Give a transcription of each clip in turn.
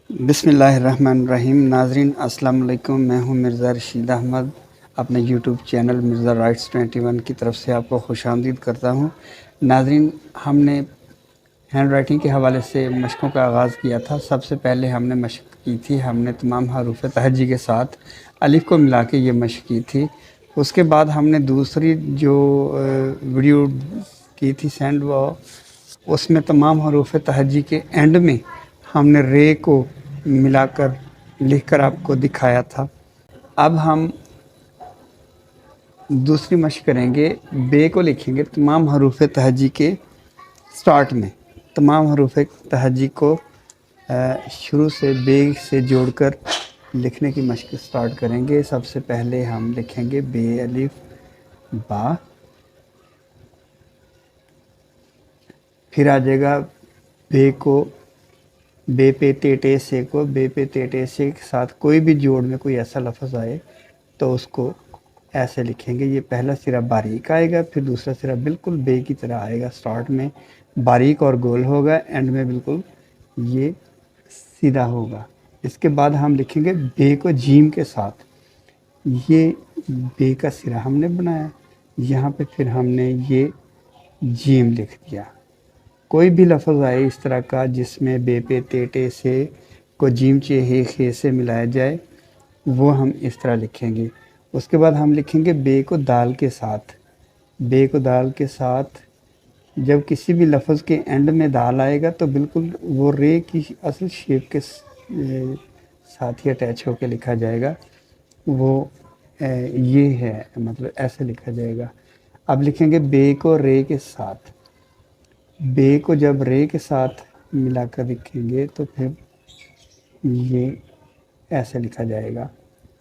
बिस्मिल्लाहिर्रहमानिर्रहीम। नाज़रीन अस्सलाम वालेकुम। मैं हूं मिर्ज़ा रशीद अहमद। अपने यूट्यूब चैनल मिर्ज़ा राइट्स 21 की तरफ से आपको खुशामदीद करता हूं। नाज़रीन, हमने हैंड राइटिंग के हवाले से मशक़ों का आगाज़ किया था। सबसे पहले हमने मशक़ की थी, हमने तमाम हरूफ तहज्जी के साथ अलिफ को मिला के ये मशक़ की थी। उसके बाद हमने दूसरी जो वीडियो की थी सेंड, वो उसमें तमाम हरूफ तहज्जी के एंड में हमने रे को मिलाकर लिखकर आपको दिखाया था। अब हम दूसरी मशक़ करेंगे। बे को लिखेंगे तमाम हरूफ तहज्जी के स्टार्ट में। तमाम हरूफ तहज्जी को शुरू से बे से जोड़कर लिखने की मशक़ स्टार्ट करेंगे। सबसे पहले हम लिखेंगे बे अलिफ बा, फिर आ जाएगा बे को, बे पे ते टे से को, बे पे ते टे से के साथ कोई भी जोड़ में कोई ऐसा लफ्ज़ आए तो उसको ऐसे लिखेंगे। ये पहला सिरा बारीक आएगा, फिर दूसरा सिरा बिल्कुल बे की तरह आएगा। स्टार्ट में बारीक और गोल होगा, एंड में बिल्कुल ये सीधा होगा। इसके बाद हम लिखेंगे बे को जीम के साथ। ये बे का सिरा हमने बनाया, यहाँ पे फिर हमने ये जीम लिख दिया। कोई भी लफ्ज़ आए इस तरह का जिसमें बे पे ते टे से को जीम चे हे खे से मिलाया जाए, वो हम इस तरह लिखेंगे। उसके बाद हम लिखेंगे बे को दाल के साथ। बे को दाल के साथ जब किसी भी लफ्ज़ के एंड में दाल आएगा तो बिल्कुल वो रे की असल शेप के साथ ही अटैच होकर लिखा जाएगा। वो ये है, मतलब ऐसे लिखा जाएगा। अब लिखेंगे बे को रे के साथ। बे को जब रे के साथ मिलाकर लिखेंगे तो फिर ये ऐसे लिखा जाएगा।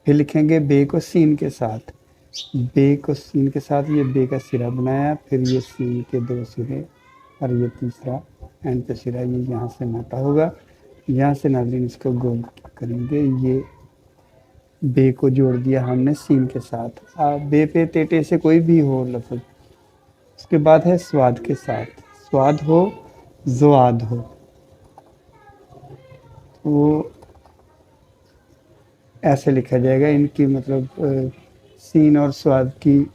फिर लिखेंगे बे को सीन के साथ। बे को सीन के साथ, ये बे का सिरा बनाया, फिर ये सीन के दो सिरे और ये तीसरा एंड पे सिरा, ये यहाँ से मोटा होगा। यहाँ से नाज़रीन इसको गोल करेंगे। ये बे को जोड़ दिया हमने सीन के साथ। बे पे तेटे से कोई भी हो लफ्ज़। उसके बाद है स्वाद के साथ। स्वाद हो, ज़वाद हो, वो ऐसे लिखा जाएगा। इनकी मतलब सीन और स्वाद की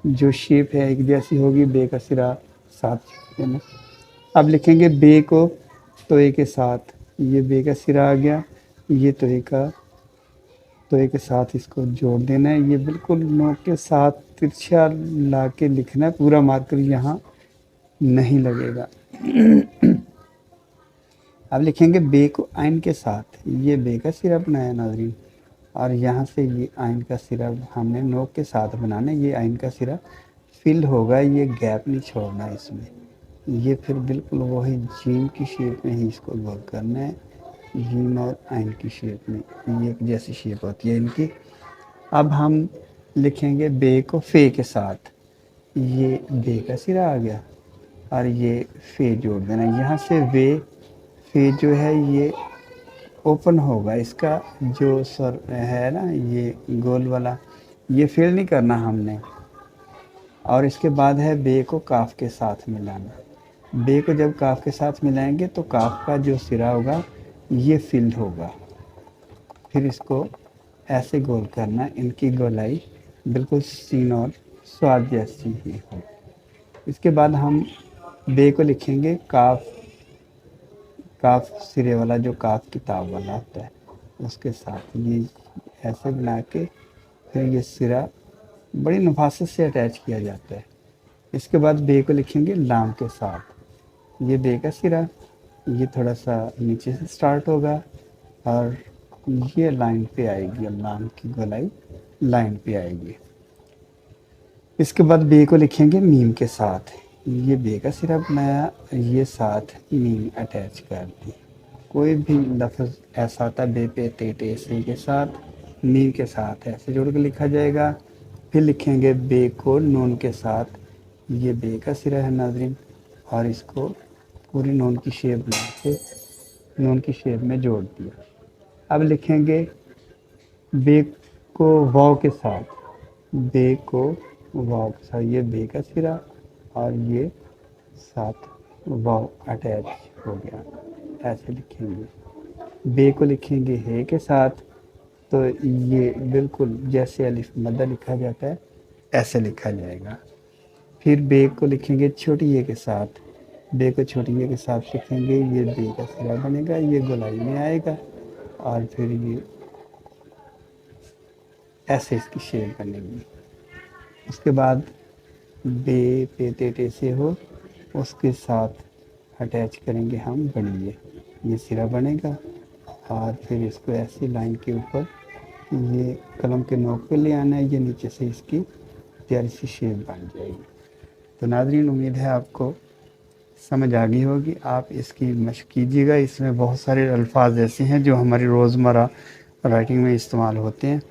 जो शेप है एक जैसी होगी। बे का सिरा साथ देना। अब लिखेंगे बे को तोए के साथ। ये बे का सिरा आ गया, ये तोए के साथ इसको जोड़ देना है। ये बिल्कुल नोक के साथ तिरछा ला के लिखना है, पूरा मार्कर यहाँ नहीं लगेगा। अब लिखेंगे बे को आइन के साथ। ये बे का सिरा बनाया नाज़रीन, और यहाँ से ये आइन का सिरा हमने नोक के साथ बनाना है। ये आइन का सिरा फिल होगा, ये गैप नहीं छोड़ना इसमें। ये फिर बिल्कुल वही जीम की शेप में ही इसको गोल करना है। जीम और आइन की शेप में ये एक जैसी शेप होती है इनकी। अब हम लिखेंगे बे को फे के साथ। ये बे का सिरा आ गया और ये फे जोड़ देना। यहाँ से वे फे जो है ये ओपन होगा। इसका जो सर है ना, ये गोल वाला, ये फिल नहीं करना हमने। और इसके बाद है बे को काफ के साथ मिलाना। बे को जब काफ के साथ मिलाएंगे तो काफ का जो सिरा होगा ये फिल होगा। फिर इसको ऐसे गोल करना, इनकी गोलाई बिल्कुल सीन और स्वाद जैसी ही हो। इसके बाद हम बे को लिखेंगे काफ। काफ सिरे वाला, जो काफ किताब वाला होता है उसके साथ ये ऐसे बना के फिर ये सिरा बड़ी नफासत से अटैच किया जाता है। इसके बाद बे को लिखेंगे लाम के साथ। ये बे का सिरा ये थोड़ा सा नीचे से स्टार्ट होगा और ये लाइन पे आएगी, लाम की गोलाई लाइन पे आएगी। इसके बाद बे को लिखेंगे मीम के साथ। ये बे का सिरा बनाया, ये साथ मीम अटैच कर दी। कोई भी लफ्ज़ ऐसा आता है बे पे ते टे से के साथ मीम के साथ ऐसे जोड़ के लिखा जाएगा। फिर लिखेंगे बे को नून के साथ। ये बे का सिरा है नाज़रीन, और इसको पूरी नून की शेप बना के नून की शेप में जोड़ दिया। अब लिखेंगे बे को वाव के साथ। बे को वाव के साथ, ये बे का सिरा और ये साथ वाव अटैच हो गया, ऐसे लिखेंगे। बे को लिखेंगे हे के साथ, तो ये बिल्कुल जैसे अलिफ मद्दा लिखा जाता है ऐसे लिखा जाएगा। फिर बे को लिखेंगे छोटी ए के साथ, बे को छोटी ए के साथ लिखेंगे, ये बे का सिरा बनेगा, ये गोलाई में आएगा और फिर ये ऐसे इसकी शेप बनेगी। उसके बाद बे पे ते टे से हो, उसके साथ अटैच करेंगे हम बड़ी ये सिरा बनेगा और फिर इसको ऐसी लाइन के ऊपर ये कलम के नोक पे ले आना है, ये नीचे से इसकी प्यारी सी शेप बन जाएगी। तो नाज़रीन, उम्मीद है आपको समझ आ गई होगी। आप इसकी मशक कीजिएगा। इसमें बहुत सारे अल्फाज ऐसे हैं जो हमारी रोज़मर्रा राइटिंग में इस्तेमाल होते हैं।